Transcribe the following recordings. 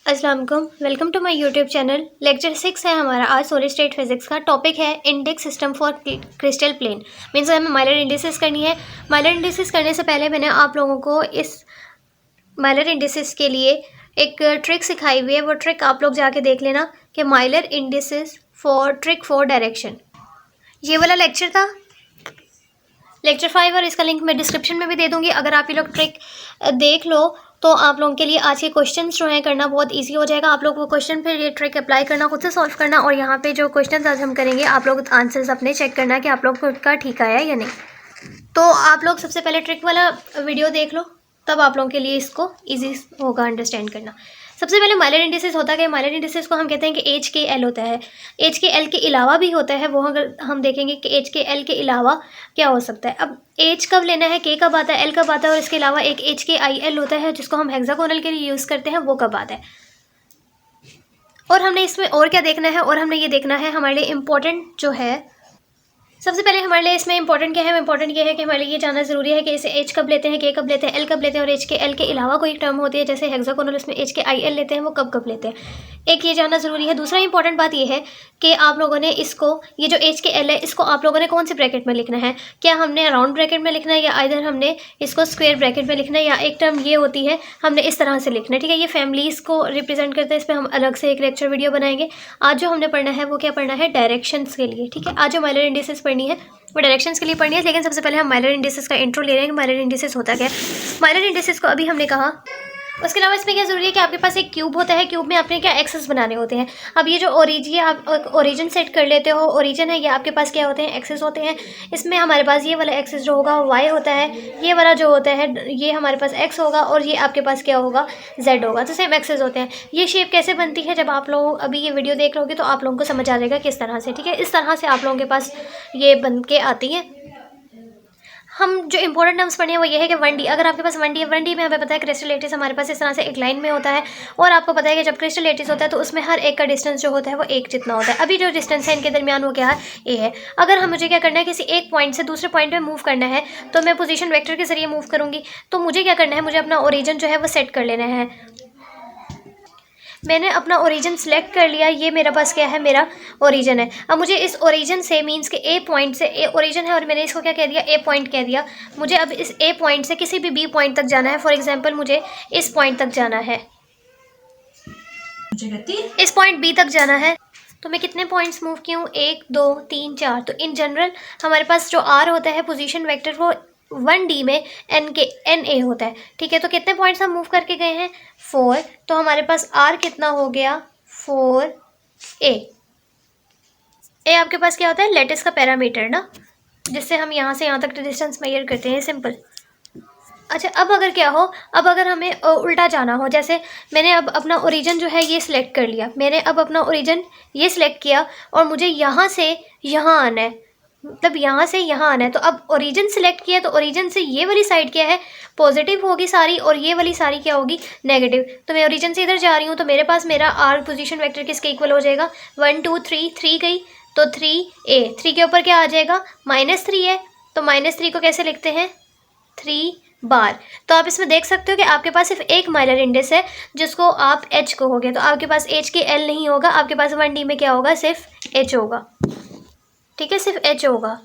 अस्सलाम वालेकुम, welcome to my YouTube channel. Lecture 6 है हमारा आज सॉलिड स्टेट फिजिक्स का। टॉपिक है index system for crystal plane. Means हमें माइलर इंडिसेस करनी है। माइलर इंडिसेस करने से पहले मैंने आप लोगों को इस माइलर इंडिसेस के लिए एक ट्रिक सिखाई हुई है। वो ट्रिक आप लोग जाके देख लेना कि Mylar indices for trick for direction, ये वाला लेक्चर था लेक्चर 5, और इसका लिंक मैं डिस्क्रिप्शन में भी दे दूँगी। अगर आप ये लोग ट्रिक देख लो तो आप लोगों के लिए आज के क्वेश्चन जो हैं करना बहुत इजी हो जाएगा। आप लोग वो क्वेश्चन फिर ये ट्रिक अप्लाई करना, खुद से सॉल्व करना, और यहाँ पे जो क्वेश्चन आज हम करेंगे आप लोग आंसर्स अपने चेक करना कि आप लोग को का ठीक आया या नहीं। तो आप लोग सबसे पहले ट्रिक वाला वीडियो देख लो, तब आप लोगों के लिए इसको ईजी होगा अंडरस्टैंड करना। सबसे पहले माइलर इंडिसेस होता है। माइलर इंडिसेस को हम कहते हैं कि एच के एल होता है। एच के एल के अलावा भी होता है, वो अगर हम देखेंगे कि एच के एल के अलावा क्या हो सकता है। अब एच कब लेना है, के कब आता है, एल कब आता है, और इसके अलावा एक एच के आई एल होता है जिसको हम हेक्सागोनल के लिए यूज़ करते हैं, वो कब आता है। और हमने इसमें और क्या देखना है, और हमने ये देखना है हमारे लिए इम्पोर्टेंट जो है। सबसे पहले हमारे लिए इसमें इंपॉर्टेंट क्या है, इंपॉर्टेंट ये है कि हमारे लिए ये जानना जरूरी है कि इसे एच कब लेते हैं, के कब लेते हैं, एल कब लेते हैं, और एच के एल के अलावा कोई टर्म होती है जैसे हेक्सागोनल, इसमें एच के आई एल लेते हैं, वो कब कब लेते हैं। एक ये जानना जरूरी है। दूसरा इंपॉर्टेंट बात ये है कि आप लोगों ने इसको, ये जो एच के एल है, इसको आप लोगों ने कौन से ब्रैकेट में लिखना है। क्या हमने राउंड ब्रैकेट में लिखना है, या इधर हमने इसको स्क्वायर ब्रैकेट में लिखना है, या एक टर्म ये होती है हमने इस तरह से लिखना है। ठीक है, ये फैमिलीज को रिप्रेजेंट करते हैं। इस पर हम अलग से एक लेक्चर वीडियो बनाएंगे। आज जो हमने पढ़ना है वो क्या पढ़ना है, डायरेक्शंस के लिए। ठीक है, आज जो माइलर इंडिसेस पढ़नी है वो डायरेक्शंस के लिए पढ़नी है। लेकिन सबसे पहले हम माइलर इंडिसेस का इंट्रो ले रहे हैं कि माइलर इंडिसेस होता क्या है। माइलर इंडिसेस को अभी हमने कहा। उसके अलावा इसमें क्या जरूरी है कि आपके पास एक क्यूब होता है, क्यूब में आपने क्या एक्सेस बनाने होते हैं। अब ये जो ओरिजिन, आप ओरिजिन सेट कर लेते हो, ओरिजिन है, ये आपके पास क्या होते हैं, एक्सेस होते हैं। इसमें हमारे पास ये वाला एक्सेस जो होगा वाई होता है, ये वाला जो होता है ये हमारे पास एक्स होगा, और ये आपके पास क्या होगा, जेड होगा। तो सेम एक्सेस होते हैं। ये शेप कैसे बनती है, जब आप लोग अभी ये वीडियो देख लोगे तो आप लोगों को समझ आ जाएगा किस तरह से। ठीक है, इस तरह से आप लोगों के पास ये बन के आती है। हम जो इंपॉर्टेंट टर्म्स पढ़े हैं वो ये है कि 1D, अगर आपके पास 1D है, 1D में हमें पता है क्रिस्टल लेटिस हमारे पास इस तरह से एक लाइन में होता है। और आपको पता है कि जब क्रिस्टल लेटिस होता है तो उसमें हर एक का डिस्टेंस जो होता है वो एक जितना होता है। अभी जो डिस्टेंस है इनके दरमियान वो क्या है, ए है। अगर हम मुझे क्या करना है, किसी एक पॉइंट से दूसरे पॉइंट में मूव करना है तो मैं पोजीशन वेक्टर के जरिए मूव करूँगी। तो मुझे क्या करना है, मुझे अपना ओरिजिन जो है वो सेट कर लेना है। मैंने अपना ओरिजिन सेलेक्ट कर लिया, ये मेरे पास क्या है, मेरा ओरिजिन है। अब मुझे इस ओरिजिन से, मींस के ए पॉइंट से, ए ओरिजिन है और मैंने इसको क्या कह दिया, ए पॉइंट कह दिया। मुझे अब इस ए पॉइंट से किसी भी बी पॉइंट तक जाना है। फॉर एग्जांपल मुझे इस पॉइंट तक जाना है, इस पॉइंट बी तक जाना है। तो मैं कितने पॉइंट्स मूव की हूँ, 1 2 3 4। तो इन जनरल हमारे पास जो आर होता है पोजीशन वेक्टर, वो 1D में एन ए होता है। ठीक है, तो कितने पॉइंट्स हम मूव करके गए हैं, 4। तो हमारे पास आर कितना हो गया, 4A। ए आपके पास क्या होता है, लेटिस का पैरामीटर ना, जिससे हम यहाँ से यहाँ तक डिस्टेंस मेजर करते हैं, सिंपल। अच्छा, अब अगर क्या हो, अब अगर हमें उल्टा जाना हो, जैसे मैंने अब अपना ओरिजिन जो है ये सिलेक्ट कर लिया, मैंने अब अपना ओरिजिन ये सिलेक्ट किया और मुझे यहाँ से यहाँ आना है, मतलब यहाँ से यहाँ आना है। तो अब ओरिजिन सिलेक्ट किया तो ओरिजिन से ये वाली साइड क्या है, पॉजिटिव होगी सारी, और ये वाली सारी क्या होगी, नेगेटिव। तो मैं ओरिजिन से इधर जा रही हूँ तो मेरे पास मेरा आर पोजीशन वेक्टर किसके इक्वल हो जाएगा, 1 2 3, 3 गई तो 3A। 3 के ऊपर क्या आ जाएगा, -3 है, तो -3 को कैसे लिखते हैं, 3 बार। तो आप इसमें देख सकते हो कि आपके पास सिर्फ एक माइलर इंडेक्स है जिसको आप एच कहोगे। तो आपके पास एच के एल नहीं होगा, आपके पास 1D में क्या होगा, सिर्फ एच होगा। ठीक है, सिर्फ एच होगा।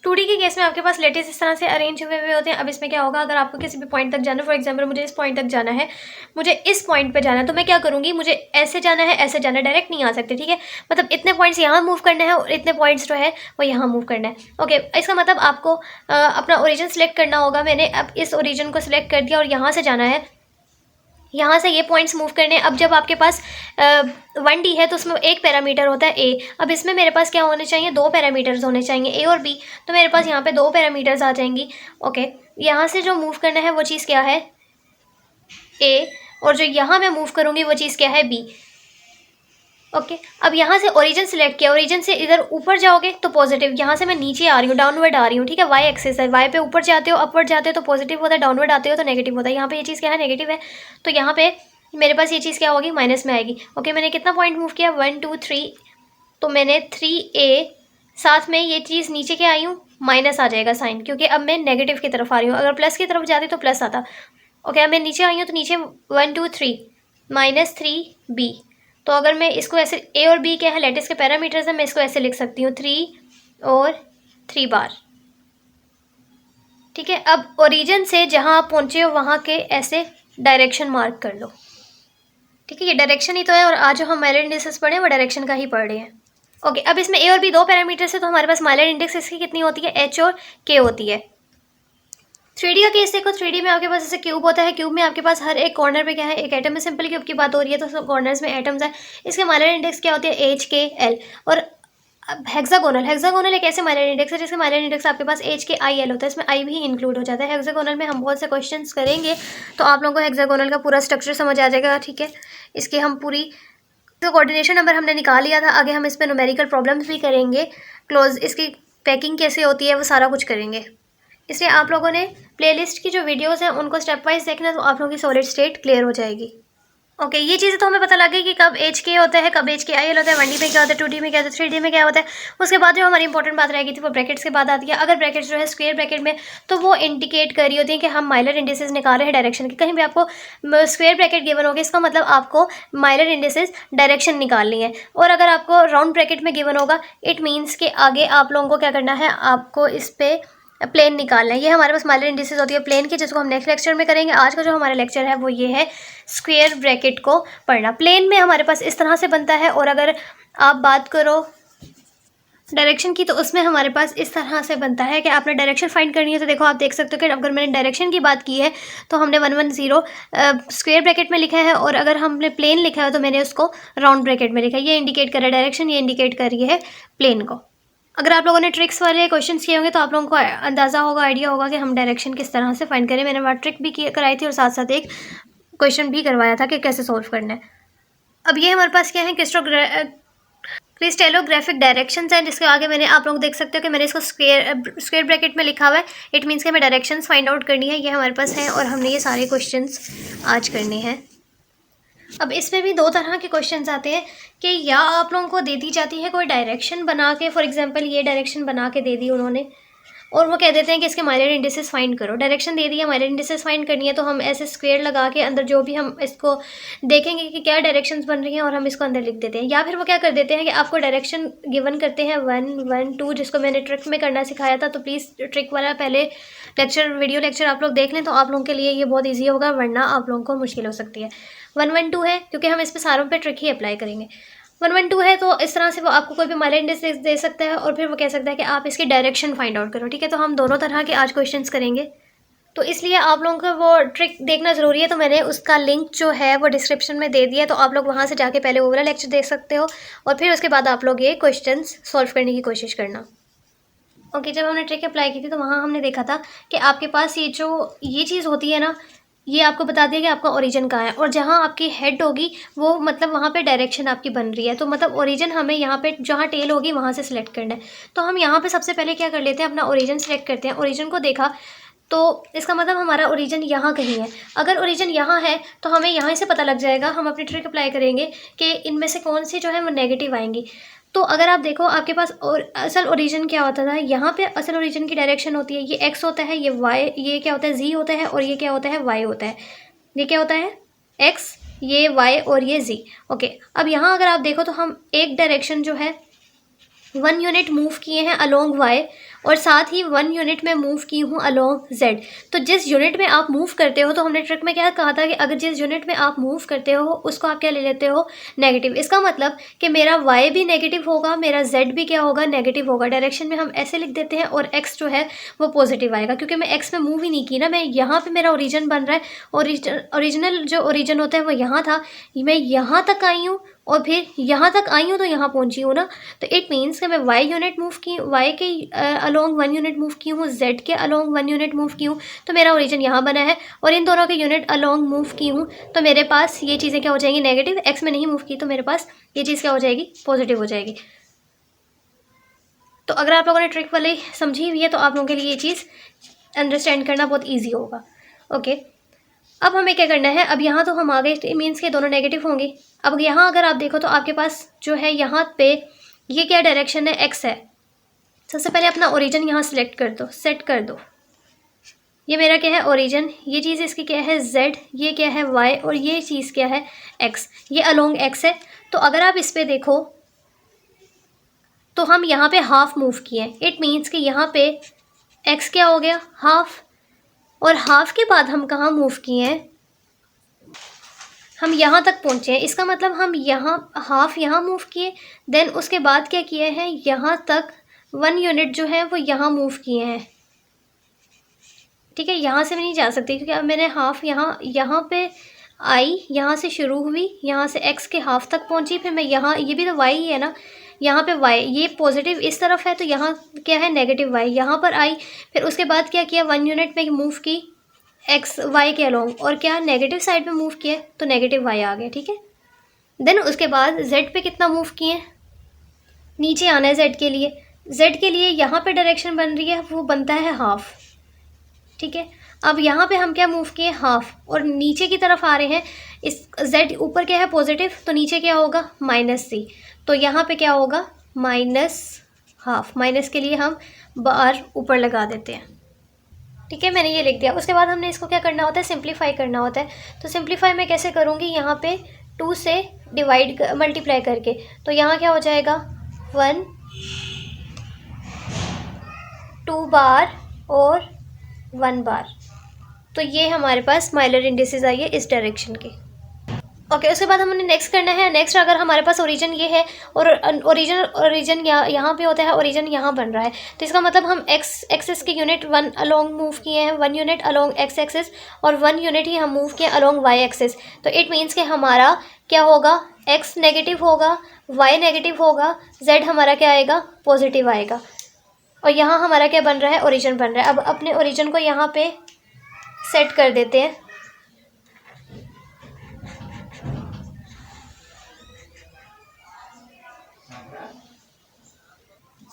2D के केस में आपके पास लेटिस इस तरह से अरेंज हुए हुए होते हैं। अब इसमें क्या होगा, अगर आपको किसी भी पॉइंट तक जाना है, फॉर एग्जांपल मुझे इस पॉइंट तक जाना है, मुझे इस पॉइंट पे जाना है, तो मैं क्या करूँगी, मुझे ऐसे जाना है, ऐसे जाना है, डायरेक्ट नहीं आ सकते। ठीक है, मतलब इतने पॉइंट्स यहाँ मूव करना है और इतने पॉइंट्स जो है वो यहाँ मूव करना है। ओके, इसका मतलब आपको अपना ओरिजिन सेलेक्ट करना होगा। मैंने अब इस ओरिजिन को सिलेक्ट कर दिया और यहाँ से जाना है, यहाँ से ये पॉइंट्स मूव करने हैं। अब जब आपके पास 1D है तो उसमें एक पैरामीटर होता है ए। अब इसमें मेरे पास क्या होने चाहिए, 2 पैरामीटर्स होने चाहिए, ए और बी। तो मेरे पास यहाँ पे 2 पैरामीटर्स आ जाएंगी। ओके, यहाँ से जो मूव करना है वो चीज़ क्या है, ए, और जो यहाँ मैं मूव करूँगी वो चीज़ क्या है, बी। ओके, अब यहाँ से ओरिजिन सेलेक्ट किया, ओरिजिन से इधर ऊपर जाओगे तो पॉजिटिव, यहाँ से मैं नीचे आ रही हूँ, डाउनवर्ड आ रही हूँ। ठीक है, वाई एक्सिस है, वाई पे ऊपर जाते हो, अपवर्ड जाते हो तो पॉजिटिव होता है, डाउनवर्ड आते हो तो नेगेटिव होता है। यहाँ पे ये चीज़ क्या है, नेगेटिव है, तो यहाँ पे मेरे पास ये चीज़ क्या होगी, माइनस में आएगी। ओके, मैंने कितना पॉइंट मूव किया, 1 2 3, तो मैंने 3A, साथ में ये चीज़ नीचे क्या आई हूँ, माइनस आ जाएगा साइन, क्योंकि अब मैं नेगेटिव की तरफ आ रही हूँ। अगर प्लस की तरफ जाती तो प्लस आता। ओके, अब मैं नीचे आई हूँ तो नीचे 1 2 3, -3b। तो अगर मैं इसको ऐसे, ए और बी क्या है, लैटिस के पैरामीटर्स हैं, मैं इसको ऐसे लिख सकती हूँ 3 और 3 बार। ठीक है, अब ओरिजिन से जहाँ आप पहुँचे हो वहाँ के ऐसे डायरेक्शन मार्क कर लो। ठीक है, ये डायरेक्शन ही तो है, और आज जो हम माइलर इंडिसेस पढ़े हैं वो डायरेक्शन का ही पढ़ रहे हैं। ओके, अब इसमें ए और बी दो पैरामीटर्स है, तो हमारे पास माइलर इंडेक्स इसकी कितनी होती है, एच और के होती है। 3D का केस देखो, 3D में आपके पास जैसे क्यूब होता है, क्यूब में आपके पास हर एक कॉर्नर पे क्या है, एक एटम है। सिंपल क्यूब की बात हो रही है तो सब कॉर्नर्स में एटम्स है। इसके माइलर इंडेक्स क्या होती है, एच के एल। और हेक्सागोनल एक ऐसे माइलर इंडेक्स है जिसके माइलर इंडेक्स आपके पास एच के आई एल होता है, इसमें आई भी इंक्लूड हो जाता है। हेक्सागोनल में हम बहुत से क्वेश्चंस करेंगे तो आप लोगों को हेक्सागोनल का पूरा स्ट्रक्चर समझ आ जाएगा। ठीक है, इसके हम पूरी तो कोऑर्डिनेशन नंबर हमने निकाल लिया था, आगे हम इस पर न्यूमेरिकल प्रॉब्लम्स भी करेंगे, क्लोज इसकी पैकिंग कैसे होती है वो सारा कुछ करेंगे। इसलिए आप लोगों ने प्लेलिस्ट की जो वीडियोस हैं उनको स्टेप वाइज देखना, तो आप लोगों की सॉलिड स्टेट क्लियर हो जाएगी। ओके, ये चीज़ें तो हमें पता लग गई कि कब एच के होता है, कब एच के आई एल होता है, 1D में क्या होता है, 2D में क्या होता है, 3D में क्या होता है। उसके बाद जो हमारी इंपॉर्टेंट बात रहेगी थी वो ब्रैकेट्स के बाद आती है। अगर ब्रैकेट्स जो है स्क्वायर ब्रैकेट में, तो वो इंडिकेट कर रही होती है कि हम माइलर इंडिसेस निकाल रहे हैं डायरेक्शन की। कहीं भी आपको स्क्वायर ब्रैकेट गिवन होगा, इसका मतलब आपको माइलर इंडिसेस डायरेक्शन निकालनी है। और अगर आपको राउंड ब्रैकेट में गिवन होगा, इट मीन्स कि आगे आप लोगों को क्या करना है, आपको इस पर प्लेन निकालना है। ये हमारे पास माइलर इंडिसेस होती है प्लेन की, जिसको हम नेक्स्ट लेक्चर में करेंगे। आज का जो हमारा लेक्चर है वो ये है स्क्वायर ब्रैकेट को पढ़ना। प्लेन में हमारे पास इस तरह से बनता है, और अगर आप बात करो डायरेक्शन की तो उसमें हमारे पास इस तरह से बनता है कि आपने डायरेक्शन फाइंड करनी है। तो देखो, आप देख सकते हो कि अगर मैंने डायरेक्शन की बात की है तो हमने 110 स्क्वायर ब्रैकेट में लिखा है, और अगर हमने प्लेन लिखा है तो मैंने उसको राउंड ब्रैकेट में लिखा है। ये इंडिकेट कर रहा है डायरेक्शन, ये इंडिकेट कर रही है प्लेन को। अगर आप लोगों ने ट्रिक्स वाले क्वेश्चंस किए होंगे तो आप लोगों को अंदाज़ा होगा, आइडिया होगा कि हम डायरेक्शन किस तरह से फाइंड करें। मैंने वहाँ ट्रिक भी कराई थी और साथ साथ एक क्वेश्चन भी करवाया था कि कैसे सॉल्व करना है। अब ये हमारे पास क्या है, क्रिस्टेलोग्राफिक डायरेक्शंस हैं, जिसके आगे मैंने आप लोग देख सकते हो कि मैंने इसको स्क्वायर ब्रैकेट में लिखा हुआ है। इट मीन्स कि हमें डायरेक्शंस फाइंड आउट करनी है, ये हमारे पास है, और हमने ये सारे क्वेश्चंस आज करने हैं। अब इसमें भी दो तरह के क्वेश्चंस आते हैं कि या आप लोगों को दे दी जाती है कोई डायरेक्शन बना के, फॉर एग्जांपल ये डायरेक्शन बना के दे दी उन्होंने, और वो कह देते हैं कि इसके माइलर इंडिसेस फाइंड करो। डायरेक्शन दे दी है, माइलर इंडिसेस फाइंड करनी है, तो हम ऐसे स्क्वायर लगा के अंदर जो भी हम इसको देखेंगे कि क्या डायरेक्शंस बन रही हैं, और हम इसको अंदर लिख देते हैं। या फिर वो क्या कर देते हैं कि आपको डायरेक्शन गिवन करते हैं 1 1 2, जिसको मैंने ट्रिक में करना सिखाया था। तो प्लीज़ ट्रिक वाला पहले वीडियो लेक्चर आप लोग देख लें, तो आप लोगों के लिए ये बहुत ईजी होगा, वरना आप लोगों को मुश्किल हो सकती है। 1 1 2 है क्योंकि हम इस पर सारों पर ट्रिक ही अप्लाई करेंगे। 1 1 2 है तो इस तरह से वो आपको कोई भी माइलर इंडेक्स दे सकता है, और फिर वो कह सकता है कि आप इसकी डायरेक्शन फाइंड आउट करो। ठीक है, तो हम दोनों तरह के आज क्वेश्चंस करेंगे, तो इसलिए आप लोगों को वो ट्रिक देखना ज़रूरी है। तो मैंने उसका लिंक जो है वो डिस्क्रिप्शन में दे दिया है, तो आप लोग वहाँ से जाके पहले वो वाला लेक्चर देख सकते हो, और फिर उसके बाद आप लोग ये क्वेश्चंस सॉल्व करने की कोशिश करना। ओके, जब हमने ट्रिक अप्लाई की थी तो वहाँ हमने देखा था कि आपके पास ये चीज़ होती है ना, ये आपको बता दिया कि आपका ओरिजिन कहाँ है, और जहाँ आपकी हेड होगी वो मतलब वहाँ पे डायरेक्शन आपकी बन रही है। तो मतलब ओरिजिन हमें यहाँ पे जहाँ टेल होगी वहाँ से सिलेक्ट करना है। तो हम यहाँ पे सबसे पहले क्या कर लेते हैं, अपना ओरिजिन सिलेक्ट करते हैं। ओरिजिन को देखा तो इसका मतलब हमारा ओरिजिन यहाँ कहीं है। अगर ओरिजिन यहाँ है तो हमें यहाँ से पता लग जाएगा, हम अपनी ट्रिक अप्लाई करेंगे कि इनमें से कौन सी जो है वो नेगेटिव आएंगी। तो अगर आप देखो आपके पास असल ओरिजिन क्या होता था, यहाँ पे असल ओरिजिन की डायरेक्शन होती है, ये एक्स होता है, ये वाई, ये क्या होता है जी होता है, और ये क्या होता है वाई होता है। ये क्या होता है एक्स, ये वाई, और ये जी। ओके, अब यहाँ अगर आप देखो तो हम एक डायरेक्शन जो है 1 यूनिट मूव किए हैं अलोंग वाई, और साथ ही 1 यूनिट में मूव की हूँ अलोंग जेड। तो जिस यूनिट में आप मूव करते हो, तो हमने ट्रिक में क्या कहा था कि अगर जिस यूनिट में आप मूव करते हो उसको आप क्या ले लेते हो, नेगेटिव। इसका मतलब कि मेरा वाई भी नेगेटिव होगा, मेरा जेड भी क्या होगा, नेगेटिव होगा। डायरेक्शन में हम ऐसे लिख देते हैं, और एक्स जो है वो पॉजिटिव आएगा, क्योंकि मैं एक्स में मूव ही नहीं की ना, मैं यहाँ पर मेरा ओरिजिन बन रहा है। ओरिजिनल जो ओरिजिन होता है वो यहाँ था, मैं यहाँ तक आई हूँ, और फिर यहाँ तक आई हूँ तो यहाँ पहुँची हूँ ना। तो इट मीन्स कि मैं वाई यूनिट मूव की, वाई के अलोंग 1 यूनिट मूव की हूँ, जेड के अलोंग 1 यूनिट मूव की हूँ, तो मेरा ओरिजिन यहाँ बना है, और इन दोनों के यूनिट अलोंग मूव की हूँ, तो मेरे पास ये चीज़ें क्या हो जाएंगी, नेगेटिव। एक्स में नहीं मूव की तो मेरे पास ये चीज़ क्या हो जाएगी, पॉजिटिव हो जाएगी। तो अगर आप लोगों ने ट्रिक वाली समझी हुई है तो आप लोगों के लिए ये चीज़ अंडरस्टैंड करना बहुत ईजी होगा। ओके, अब हमें क्या करना है, अब यहाँ तो हम आ गए, मीन्स के दोनों नेगेटिव होंगे। अब यहाँ अगर आप देखो तो आपके पास जो है यहाँ पे ये क्या डायरेक्शन है, एक्स है। सबसे पहले अपना ओरिजिन यहाँ सेलेक्ट कर दो, सेट कर दो। ये मेरा क्या है ओरिजिन, ये चीज़ इसकी क्या है z, ये क्या है y, और ये चीज़ क्या है x, ये अलोंग x है। तो अगर आप इस पे देखो तो हम यहाँ पे हाफ मूव किए, इट मीन्स कि यहाँ पे x क्या हो गया हाफ, और हाफ के बाद हम कहाँ मूव किए हैं, हम यहाँ तक पहुँचे हैं। इसका मतलब हम यहाँ हाफ यहाँ मूव किए, देन उसके बाद क्या किए हैं, यहाँ तक 1 यूनिट जो है वो यहाँ मूव किए हैं। ठीक है, यहाँ से मैं नहीं जा सकती क्योंकि अब मैंने हाफ यहाँ पे आई, यहाँ से शुरू हुई, यहाँ से x के हाफ तक पहुँची, फिर मैं यहाँ, ये भी तो y ही है ना, यहाँ पे y, ये पॉजिटिव इस तरफ है तो यहाँ क्या है नेगेटिव y, यहाँ पर आई, फिर उसके बाद क्या किया 1 यूनिट में मूव की x y के अलोंग, और क्या नेगेटिव साइड पे मूव किया तो नेगेटिव y आ गया। ठीक है, देन उसके बाद z पे कितना मूव किए, नीचे आना है z के लिए यहाँ पे डायरेक्शन बन रही है वो बनता है हाफ। ठीक है, अब यहाँ पे हम क्या मूव किए हाफ, और नीचे की तरफ आ रहे हैं, इस z ऊपर क्या है पॉजिटिव तो नीचे क्या होगा -c, तो यहाँ पे क्या होगा माइनस हाफ, माइनस के लिए हम बार ऊपर लगा देते हैं। ठीक है, मैंने ये लिख दिया। उसके बाद हमने इसको क्या करना होता है सिंप्लीफाई करना होता है। तो सिंप्लीफाई मैं कैसे करूँगी, यहाँ पे 2 से डिवाइड मल्टीप्लाई करके, तो यहाँ क्या हो जाएगा 1 2 बार और 1 बार, तो ये हमारे पास माइलर इंडिसेस आई है इस डायरेक्शन के। ओके, उसके बाद हमने नेक्स्ट करना है। नेक्स्ट अगर हमारे पास ओरिजिन ये है और ओरिजिन यहाँ पे होता है, ओरिजिन यहाँ बन रहा है, तो इसका मतलब हम एक्स एक्सिस की यूनिट 1 अलोंग मूव किए हैं, 1 यूनिट अलोंग एक्स एक्सिस, और 1 यूनिट ही हम मूव किए अलोंग वाई एक्सिस। तो इट मीन्स कि हमारा क्या होगा, एक्स नेगेटिव होगा, वाई नेगेटिव होगा, जेड हमारा क्या आएगा पॉजिटिव आएगा, और यहाँ हमारा क्या बन रहा है ओरिजिन बन रहा है। अब अपने ओरिजिन को यहाँ पे सेट कर देते हैं।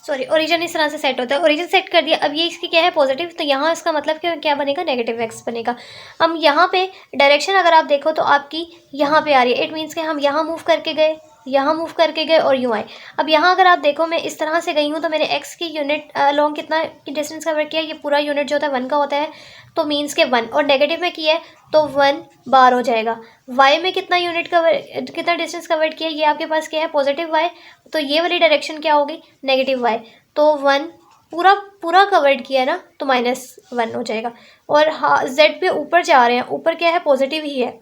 सॉरी, ओरिजिन इस तरह से सेट होता है, ओरिजिन सेट कर दिया। अब ये इसकी क्या है पॉजिटिव, तो यहाँ इसका मतलब क्या बनेगा नेगेटिव एक्स बनेगा। हम यहाँ पे डायरेक्शन अगर आप देखो तो आपकी यहाँ पे आ रही है, इट मीन्स कि हम यहाँ मूव करके गए, यहाँ मूव करके गए और यूँ आए। अब यहाँ अगर आप देखो मैं इस तरह से गई हूँ तो मैंने एक्स की यूनिट लॉन्ग कितना डिस्टेंस कवर किया, ये पूरा यूनिट जो होता है 1 का होता है, तो मीन्स के 1, और नेगेटिव में किया है तो 1 बार हो जाएगा। वाई में कितना यूनिट कवर, कितना डिस्टेंस कवर किया, ये आपके पास क्या है पॉजिटिव वाई, तो ये वाली डायरेक्शन क्या होगी नेगेटिव वाई, तो 1 पूरा कवर्ड किया ना तो -1 हो जाएगा। और हाँ जेड पे ऊपर जा रहे हैं, ऊपर क्या है पॉजिटिव ही है,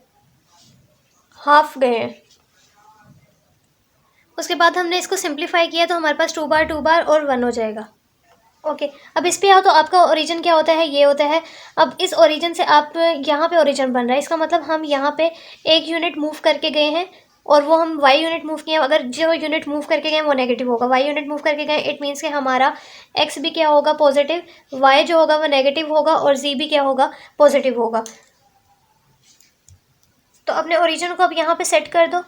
हाफ गए हैं। उसके बाद हमने इसको सिंप्लीफाई किया तो हमारे पास 2 बार और 1 हो जाएगा। ओके, अब इस पे आओ तो आपका ओरिजिन क्या होता है, ये होता है। अब इस ओरिजिन से आप यहाँ पे ओरिजिन बन रहा है, इसका मतलब हम यहाँ पे 1 यूनिट मूव करके गए हैं और वो हम y यूनिट मूव किए हैं। अगर जो यूनिट मूव करके गए वो नेगेटिव होगा, y यूनिट मूव करके गए इट मीन्स कि हमारा x भी क्या होगा पॉजिटिव, y जो होगा वो नेगेटिव होगा, और z भी क्या होगा पॉजिटिव होगा। तो अपने ओरिजिन को अब यहाँ पे सेट कर दो।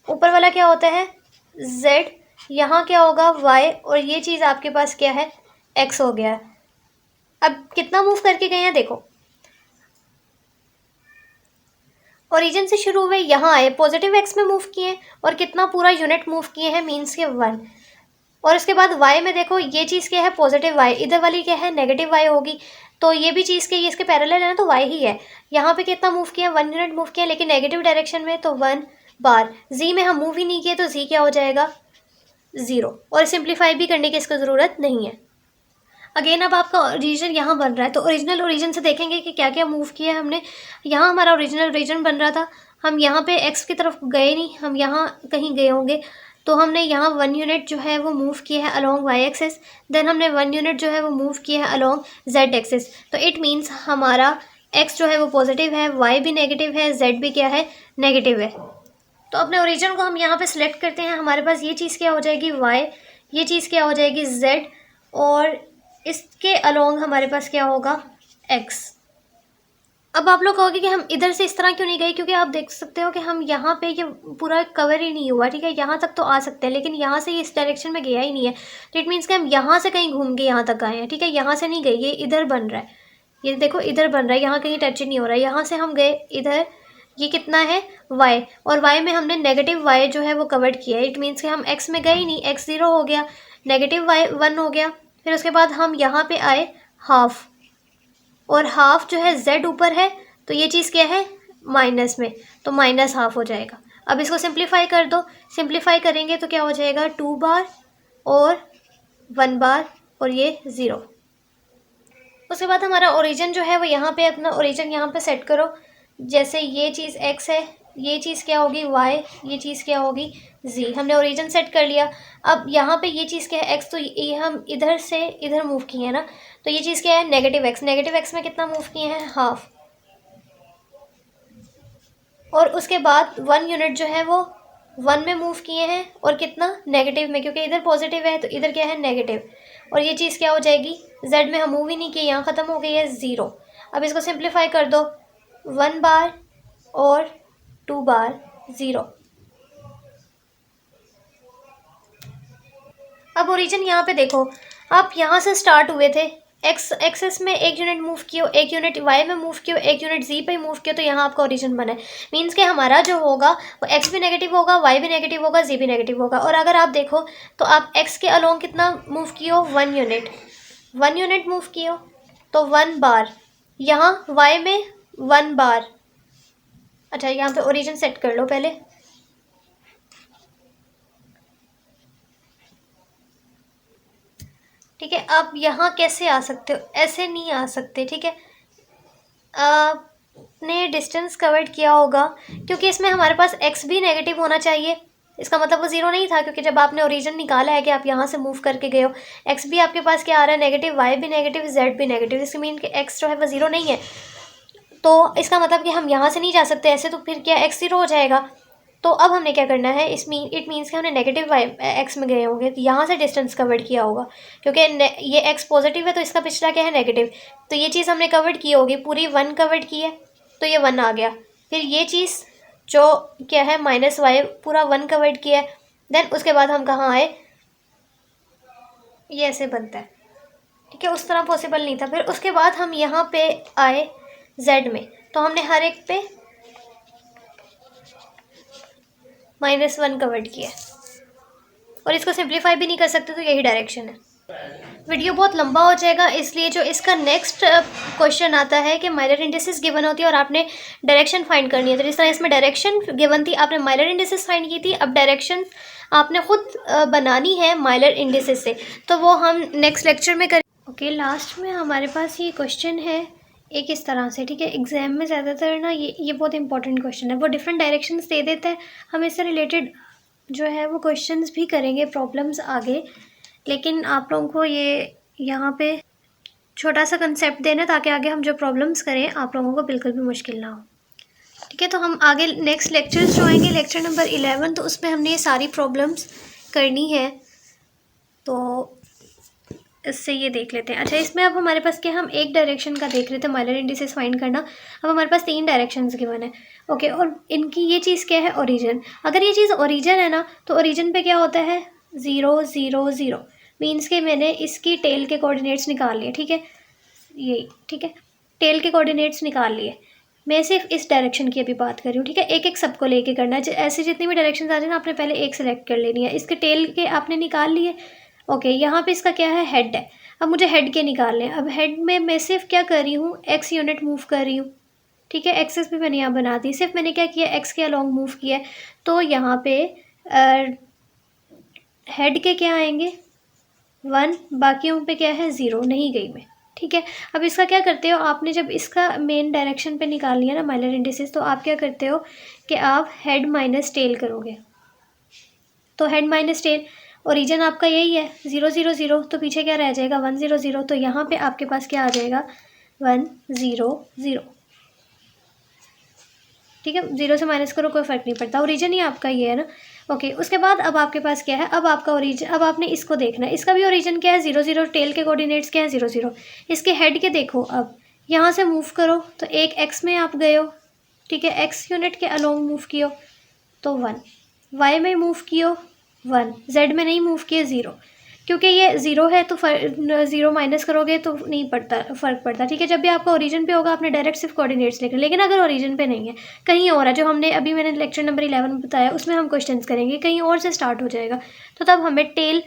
ऊपर वाला क्या होता है z, यहाँ क्या होगा y, और ये चीज़ आपके पास क्या है x हो गया। अब कितना मूव करके गए हैं देखो, ओरिजिन से शुरू हुए यहाँ आए, पॉजिटिव एक्स में मूव किए और कितना पूरा यूनिट मूव किए हैं मीन्स के 1। और उसके बाद y में देखो ये चीज़ क्या है पॉजिटिव y, इधर वाली क्या है नेगेटिव y होगी, तो ये भी चीज़ के ये इसके पैरेलल है ना तो y ही है। यहाँ पे कितना मूव किया 1 यूनिट मूव किया, लेकिन नेगेटिव डायरेक्शन में, तो 1 बार। z में हम मूव ही नहीं किए तो z क्या हो जाएगा 0, और सिंप्लीफाई भी करने की इसको ज़रूरत नहीं है। अगेन अब आपका ओरिजिन यहाँ बन रहा है, तो ओरिजिनल ओरिजिन से देखेंगे कि क्या क्या मूव किया है हमने। यहाँ हमारा ओरिजिनल ओरिजिन बन रहा था, हम यहाँ पे एक्स की तरफ गए नहीं, हम यहाँ कहीं गए होंगे, तो हमने यहाँ 1 यूनिट जो है वो मूव किया है अलोंग वाई एक्सिस, देन हमने 1 यूनिट जो है वो मूव किया है अलोंग जेड एक्सिस। तो इट मीन्स हमारा एक्स जो है वो पॉजिटिव है, वाई भी नेगेटिव है, जेड भी क्या है नेगेटिव है। तो अपने ओरिजिन को हम यहाँ पे सिलेक्ट करते हैं, हमारे पास ये चीज़ क्या हो जाएगी वाई, ये चीज़ क्या हो जाएगी जेड, और इसके अलोंग हमारे पास क्या होगा x। अब आप लोग कहोगे कि हम इधर से इस तरह क्यों नहीं गए, क्योंकि आप देख सकते हो कि हम यहाँ पे ये पूरा कवर ही नहीं हुआ। ठीक है, यहाँ तक तो आ सकते हैं लेकिन यहाँ से ये इस डायरेक्शन में गया ही नहीं है, तो इट मीन्स कि हम यहाँ से कहीं घूम के यहाँ तक आए हैं। ठीक है, यहाँ से नहीं गए, ये इधर बन रहा है, ये देखो इधर बन रहा है, यहाँ कहीं टच नहीं हो रहा है। यहाँ से हम गए इधर, ये कितना है y, और y में हमने नेगेटिव y जो है वो कवर्ड किया है, इट मीन्स कि हम x में गए ही नहीं, x 0 हो गया, नेगेटिव y 1 हो गया। फिर उसके बाद हम यहाँ पे आए हाफ, और हाफ जो है z ऊपर है, तो ये चीज़ क्या है माइनस में, तो माइनस हाफ हो जाएगा। अब इसको सिंप्लीफाई कर दो, सिंप्लीफाई करेंगे तो क्या हो जाएगा 2 बार और 1 बार और ये 0। उसके बाद हमारा ओरिजिन जो है वो यहाँ पे, अपना ओरिजिन यहाँ पे सेट करो। जैसे ये चीज़ x है, ये चीज़ क्या होगी y, ये चीज़ क्या होगी z। हमने ओरिजिन सेट कर लिया। अब यहाँ पे ये चीज़ क्या है x, तो ये हम इधर से इधर मूव किए हैं ना, तो ये चीज़ क्या है नेगेटिव x। नेगेटिव x में कितना मूव किए हैं हाफ। और उसके बाद 1 यूनिट जो है वो 1 में मूव किए हैं और कितना नेगेटिव में, क्योंकि इधर पॉजिटिव है तो इधर क्या है नेगेटिव। और ये चीज़ क्या हो जाएगी z में हम मूव ही नहीं किए, यहाँ ख़त्म हो गई है 0। अब इसको सिंप्लीफाई कर दो, 1 बार और 2 बार 0। अब ओरिजिन यहाँ पे देखो, आप यहाँ से स्टार्ट हुए थे, एक्स एक्सेस में 1 यूनिट मूव किया, 1 यूनिट वाई में मूव किया, 1 यूनिट जी पे मूव किया, तो यहाँ आपका ओरिजिन बना है। मीन्स कि हमारा जो होगा वो एक्स भी नेगेटिव होगा, वाई भी नेगेटिव होगा, जी भी नेगेटिव होगा। और अगर आप देखो तो आप एक्स के अलोंग कितना मूव किए हो 1 यूनिट, 1 यूनिट मूव किए हो तो 1 बार। यहाँ वाई में 1 बार। अच्छा यहाँ पे ओरिजिन सेट कर लो पहले। ठीक है, आप यहाँ कैसे आ सकते हो, ऐसे नहीं आ सकते। ठीक है, आपने डिस्टेंस कवर्ड किया होगा, क्योंकि इसमें हमारे पास x भी नेगेटिव होना चाहिए। इसका मतलब वो 0 नहीं था, क्योंकि जब आपने ओरिजिन निकाला है कि आप यहाँ से मूव करके गए हो, x भी आपके पास क्या आ रहा है नेगेटिव, y भी नेगेटिव, z भी नेगेटिव। इसके मीन कि x जो है वो 0 नहीं है, तो इसका मतलब कि हम यहाँ से नहीं जा सकते ऐसे, तो फिर क्या x 0 हो जाएगा। तो अब हमने क्या करना है, इट मीन्स कि हमने नेगेटिव वाई एक्स में गए होंगे, तो यहाँ से डिस्टेंस कवर्ड किया होगा, क्योंकि ये एक्स पॉजिटिव है तो इसका पिछला क्या है नेगेटिव। तो ये चीज़ हमने कवर्ड की होगी, पूरी 1 कवर्ड की है तो ये 1 आ गया। फिर ये चीज़ जो क्या है माइनस वाई पूरा 1 कवर्ड किया है। देन उसके बाद हम कहाँ आए, ये ऐसे बनता है। ठीक है, उस तरह पॉसिबल नहीं था। फिर उसके बाद हम यहाँ पे आए जेड में, तो हमने हर एक पे -1 कवर्ड किया है, और इसको सिंप्लीफाई भी नहीं कर सकते, तो यही डायरेक्शन है। वीडियो बहुत लंबा हो जाएगा, इसलिए जो इसका नेक्स्ट क्वेश्चन आता है कि माइलर इंडिसेस गिवन होती है और आपने डायरेक्शन फाइंड करनी है। तो जिस तरह इसमें डायरेक्शन गिवन थी, आपने माइलर इंडिसेस फाइंड की थी, अब डायरेक्शन आपने खुद बनानी है माइलर इंडिसेस से, तो वो हम नेक्स्ट लेक्चर में करें। ओके, लास्ट में हमारे पास ये क्वेश्चन है एक इस तरह से। ठीक है, एग्जाम में ज़्यादातर ना ये बहुत इंपॉर्टेंट क्वेश्चन है, वो डिफरेंट डायरेक्शंस दे देता है। हम इससे रिलेटेड जो है वो क्वेश्चंस भी करेंगे, प्रॉब्लम्स आगे, लेकिन आप लोगों को ये यहाँ पे छोटा सा कंसेप्ट देना, ताकि आगे हम जो प्रॉब्लम्स करें आप लोगों को बिल्कुल भी मुश्किल ना हो। ठीक है, तो हम आगे नेक्स्ट लेक्चर्स जो आएंगे, लेक्चर नंबर 11, तो उसमें हमने ये सारी प्रॉब्लम्स करनी है, तो इससे ये देख लेते हैं। अच्छा, इसमें अब हमारे पास क्या, हम एक डायरेक्शन का देख रहे थे माइलर इंडिसेस फाइंड करना। अब हमारे पास 3 डायरेक्शंस गिवन है। ओके, और इनकी ये चीज़ क्या है ओरिजिन। अगर ये चीज़ ओरिजिन है ना, तो ओरिजिन पे क्या होता है 0 0 0, मीन्स के मैंने इसकी टेल के कोऑर्डिनेट्स निकाल लिए। ठीक है, यही ठीक है, टेल के कोऑर्डिनेट्स निकाल लिए। मैं सिर्फ इस डायरेक्शन की अभी बात कर रही हूँ। ठीक है, एक एक सबको लेके करना है, ऐसे जितनी भी डायरेक्शन आ रही है ना, आपने पहले एक सेलेक्ट कर लेनी है। इसके टेल के आपने निकाल लिए। ओके, यहाँ पे इसका क्या है हेड है, अब मुझे हेड के निकालने हैं। अब हेड में मैं सिर्फ क्या कर रही हूँ x यूनिट मूव कर रही हूँ। ठीक है, एक्सेस भी मैंने यहाँ बना दी, सिर्फ मैंने क्या किया x के अलोंग मूव किया है, तो यहाँ पे हेड के क्या आएंगे 1, बाकियों पे क्या है 0, नहीं गई मैं। ठीक है, अब इसका क्या करते हो, आपने जब इसका मेन डायरेक्शन पे निकाल लिया ना माइलर इंडिसेस, तो आप क्या करते हो कि आप हेड माइनस टेल करोगे। तो हेड माइनस टेल, ओरिजिन आपका यही है 0 0 0, तो पीछे क्या रह जाएगा 1 0 0, तो यहाँ पे आपके पास क्या आ जाएगा 1 0 0। ठीक है, 0 से माइनस करो कोई फ़र्क नहीं पड़ता, ओरिजिन ही आपका ये है ना। ओके, उसके बाद अब आपके पास क्या है, अब आपका ओरिजिन, अब आपने इसको देखना है, इसका भी ओरिजिन क्या है 0 0, टेल के कोऑर्डिनेट्स क्या है 0 0। इसके हेड के देखो, अब यहाँ से मूव करो तो एक एक्स में आप गए हो। ठीक है, एक्स यूनिट के अलोंग मूव कियो तो 1, वाई में मूव कियो 1, जेड में नहीं मूव किए 0, क्योंकि ये 0 है तो 0 माइनस करोगे तो नहीं पड़ता, फ़र्क पड़ता। ठीक है, जब भी आपका ओरिजिन पे होगा आपने डायरेक्ट सिर्फ कोऑर्डिनेट्स लिखने, लेकिन अगर ओरिजिन पे नहीं है, कहीं और है, जो हमने अभी मैंने लेक्चर नंबर 11 में बताया, उसमें हम क्वेश्चंस करेंगे, कहीं और से स्टार्ट हो जाएगा, तो तब हमें टेल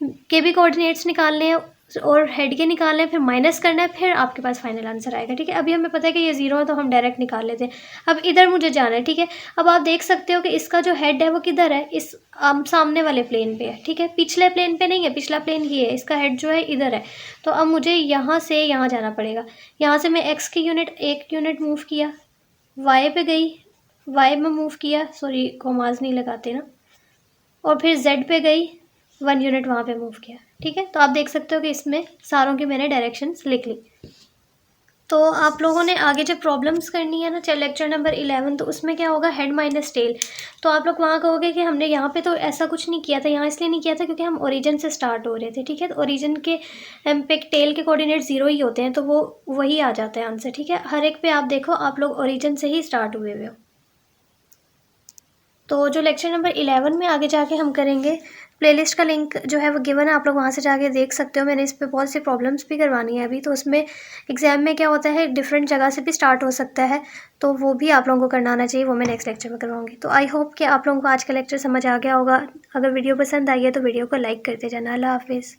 के भी कोऑर्डिनेट्स निकालने हैं, और हेड के निकालना है, फिर माइनस करना है, फिर आपके पास फाइनल आंसर आएगा। ठीक है, अभी हमें पता है कि ये 0 है तो हम डायरेक्ट निकाल लेते हैं। अब इधर मुझे जाना है। ठीक है, अब आप देख सकते हो कि इसका जो हेड है वो किधर है, इस सामने वाले प्लेन पे है। ठीक है, पिछले प्लेन पे नहीं है, पिछला प्लेन ये है, इसका हेड जो है इधर है। तो अब मुझे यहाँ से यहाँ जाना पड़ेगा। यहाँ से मैं एक्स की यूनिट 1 यूनिट मूव किया, वाई पे गई, वाई में मूव किया, सॉरी कोमाज नहीं लगाते ना, और फिर जेड पे गई, 1 यूनिट वहाँ पे मूव किया। ठीक है, तो आप देख सकते हो कि इसमें सारों की मैंने डायरेक्शंस लिख ली। तो आप लोगों ने आगे जब प्रॉब्लम्स करनी है ना, चल लेक्चर नंबर 11, तो उसमें क्या होगा, हेड माइनस टेल। तो आप लोग वहाँ कहोगे कि हमने यहाँ पे तो ऐसा कुछ नहीं किया था, यहाँ इसलिए नहीं किया था क्योंकि हम ओरिजिन से स्टार्ट हो रहे थे। ठीक है, तो ओरिजिन के पे टेल के कोऑर्डिनेट 0 ही होते हैं, तो वो वही आ जाता है आंसर। ठीक है, हर एक पे आप देखो, आप लोग ओरिजिन से ही स्टार्ट हुए हुए हो। तो जो लेक्चर नंबर 11 में आगे जाके हम करेंगे, प्लेलिस्ट का लिंक जो है वो गिवन है, आप लोग वहाँ से जाके देख सकते हो। मैंने इस पे बहुत सी प्रॉब्लम्स भी करवानी है अभी, तो उसमें एग्जाम में क्या होता है, डिफरेंट जगह से भी स्टार्ट हो सकता है, तो वो भी आप लोगों को करना आना चाहिए, वो मैं नेक्स्ट लेक्चर में करवाऊँगी। तो आई होप कि आप लोगों को आज का लेक्चर समझ आ गया होगा। अगर वीडियो पसंद आई है तो वीडियो को लाइक करते जाना। अल्लाह हाफिज़।